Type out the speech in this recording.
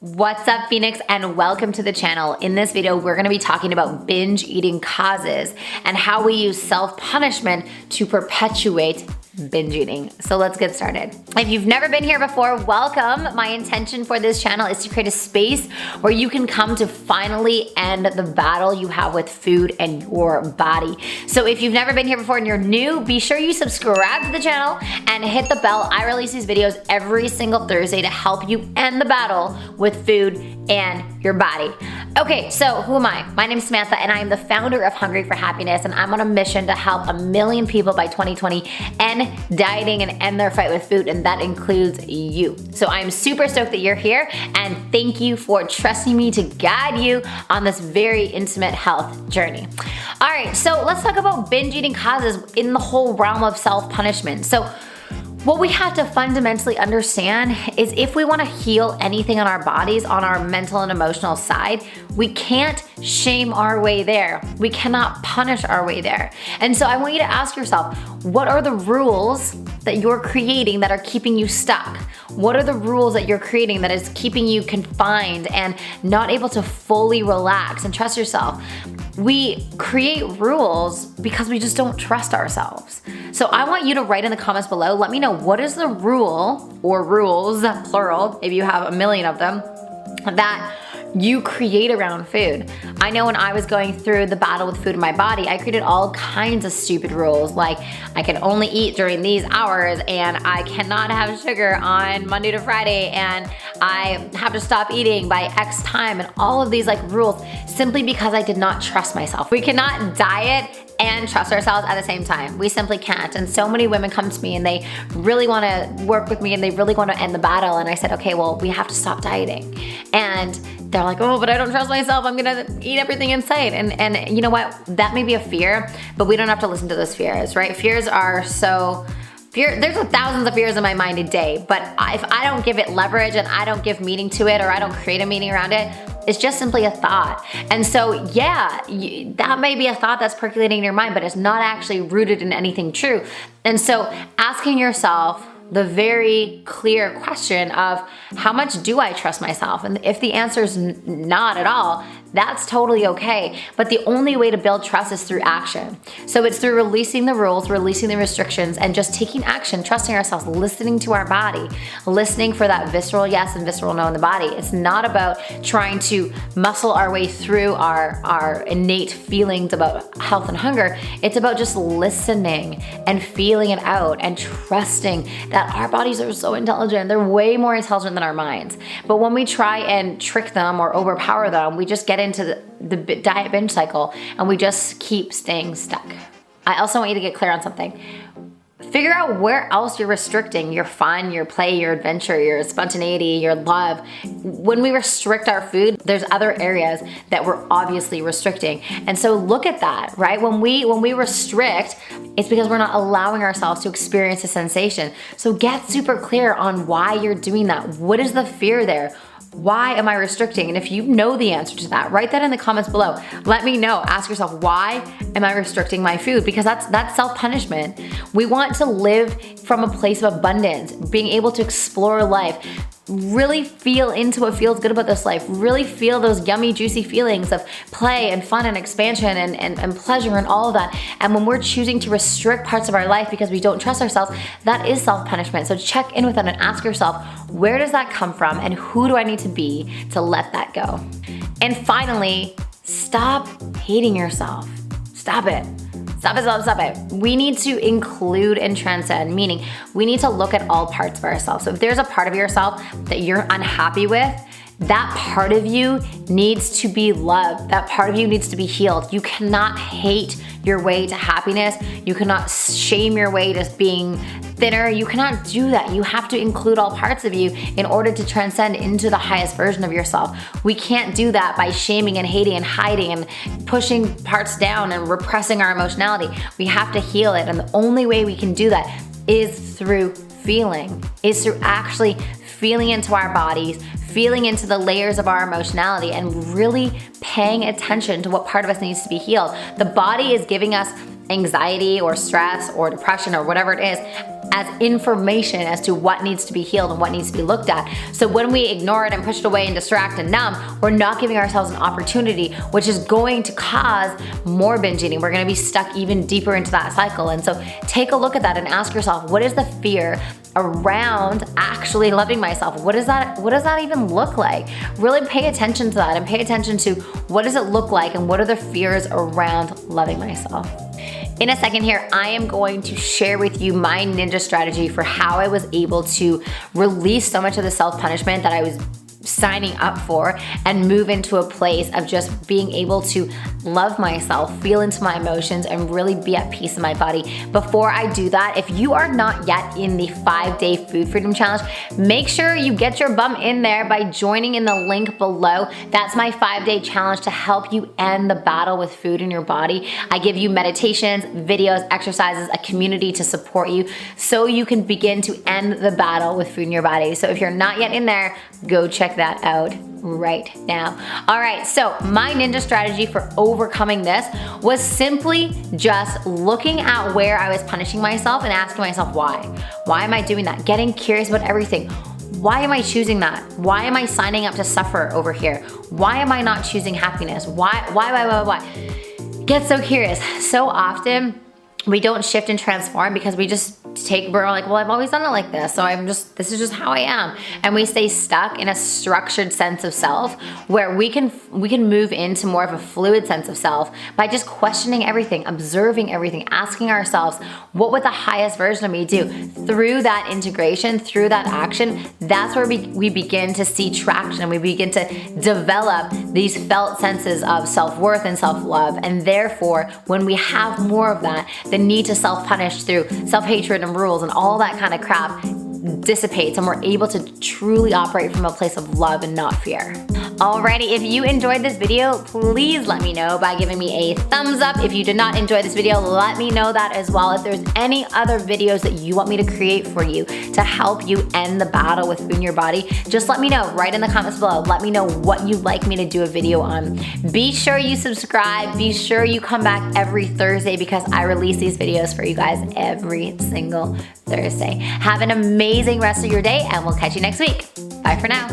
What's up, Phoenix, and welcome to the channel. In this video, we're gonna be talking about binge eating causes and how we use self-punishment to perpetuate binge eating. So let's get started. If you've never been here before, welcome. My intention for this channel is to create a space where you can come to finally end the battle you have with food and your body. So if you've never been here before and you're new, be sure you subscribe to the channel and hit the bell. I release these videos every single Thursday to help you end the battle with food and your body. Okay, so who am I? My name is Samantha and I am the founder of Hungry for Happiness, and I'm on a mission to help 1 million people by 2020 end dieting and end their fight with food, and that includes you. So I'm super stoked that you're here, and thank you for trusting me to guide you on this very intimate health journey. All right, so let's talk about binge eating causes in the whole realm of self-punishment. So what we have to fundamentally understand is if we want to heal anything in our bodies, on our mental and emotional side, we can't shame our way there. We cannot punish our way there. And so I want you to ask yourself, what are the rules that you're creating that are keeping you stuck? What are the rules that you're creating that is keeping you confined and not able to fully relax and trust yourself? We create rules because we just don't trust ourselves. So I want you to write in the comments below, let me know what is the rule, or rules, plural, if you have 1 million of them, that you create around food. I know when I was going through the battle with food in my body, I created all kinds of stupid rules, like I can only eat during these hours, and I cannot have sugar on Monday to Friday, and I have to stop eating by X time, and all of these like rules simply because I did not trust myself. We cannot diet and trust ourselves at the same time. We simply can't. And so many women come to me and they really want to work with me and they really want to end the battle. And I said, okay, well, we have to stop dieting. And they're like, oh, but I don't trust myself. I'm gonna eat everything in sight. And you know what? That may be a fear, but we don't have to listen to those fears, right? Fears are so... There's thousands of fears in my mind a day, but if I don't give it leverage and I don't give meaning to it, or I don't create a meaning around it, it's just simply a thought. And so yeah, that may be a thought that's percolating in your mind, but it's not actually rooted in anything true. And so asking yourself the very clear question of, how much do I trust myself? And if the answer is not at all, that's totally okay. But the only way to build trust is through action. So it's through releasing the rules, releasing the restrictions, and just taking action, trusting ourselves, listening to our body, listening for that visceral yes and visceral no in the body. It's not about trying to muscle our way through our innate feelings about health and hunger. It's about just listening and feeling it out and trusting that our bodies are so intelligent. They're way more intelligent than our minds. But when we try and trick them or overpower them, we just get into the diet binge cycle and we just keep staying stuck. I also want you to get clear on something. Figure out where else you're restricting your fun, your play, your adventure, your spontaneity, your love. When we restrict our food, there's other areas that we're obviously restricting. And so look at that, right? When we restrict, it's because we're not allowing ourselves to experience a sensation. So get super clear on why you're doing that. What is the fear there? Why am I restricting? And if you know the answer to that, write that in the comments below. Let me know. Ask yourself, why am I restricting my food? Because that's self-punishment. We want to live from a place of abundance, being able to explore life, really feel into what feels good about this life, really feel those yummy, juicy feelings of play and fun and expansion and pleasure and all of that. And when we're choosing to restrict parts of our life because we don't trust ourselves, that is self-punishment. So check in with that and ask yourself, where does that come from and who do I need to be to let that go? And finally, stop hating yourself. Stop it. Stop it, stop it. We need to include and transcend, meaning we need to look at all parts of ourselves. So if there's a part of yourself that you're unhappy with, that part of you needs to be loved. That part of you needs to be healed. You cannot hate your way to happiness. You cannot shame your way to being thinner. You cannot do that. You have to include all parts of you in order to transcend into the highest version of yourself. We can't do that by shaming and hating and hiding and pushing parts down and repressing our emotionality. We have to heal it. And the only way we can do that is through feeling, is through actually feeling into our bodies, feeling into the layers of our emotionality, and really paying attention to what part of us needs to be healed. The body is giving us anxiety or stress or depression or whatever it is as information as to what needs to be healed and what needs to be looked at. So when we ignore it and push it away and distract and numb, we're not giving ourselves an opportunity, which is going to cause more binge eating. We're gonna be stuck even deeper into that cycle. And so take a look at that and ask yourself, what is the fear around actually loving myself? What does that even look like? Really pay attention to that and pay attention to what does it look like and what are the fears around loving myself. In a second here, I am going to share with you my ninja strategy for how I was able to release so much of the self-punishment that I was signing up for and move into a place of just being able to love myself, feel into my emotions, and really be at peace in my body. Before I do that, if you are not yet in the 5-day food freedom challenge, make sure you get your bum in there by joining in the link below. That's my 5-day challenge to help you end the battle with food in your body. I give you meditations, videos, exercises, a community to support you so you can begin to end the battle with food in your body. So if you're not yet in there, go check that out right now. All right, so my ninja strategy for overcoming this was simply just looking at where I was punishing myself and asking myself why. Why am I doing that? Getting curious about everything. Why am I choosing that? Why am I signing up to suffer over here? Why am I not choosing happiness? Why? Get so curious. So often we don't shift and transform because we're like, well, I've always done it like this, so this is just how I am. And we stay stuck in a structured sense of self where we can move into more of a fluid sense of self by just questioning everything, observing everything, asking ourselves, what would the highest version of me do? Through that integration, through that action, that's where we begin to see traction. We begin to develop these felt senses of self-worth and self-love. And therefore, when we have more of that, the need to self-punish through self-hatred and rules and all that kind of crap dissipates, and we're able to truly operate from a place of love and not fear. Alrighty, if you enjoyed this video, please let me know by giving me a thumbs up. If you did not enjoy this video, let me know that as well. If there's any other videos that you want me to create for you to help you end the battle with food in your body, just let me know right in the comments below. Let me know what you'd like me to do a video on. Be sure you subscribe. Be sure you come back every Thursday because I release these videos for you guys every single Thursday. Have an amazing rest of your day and we'll catch you next week. Bye for now.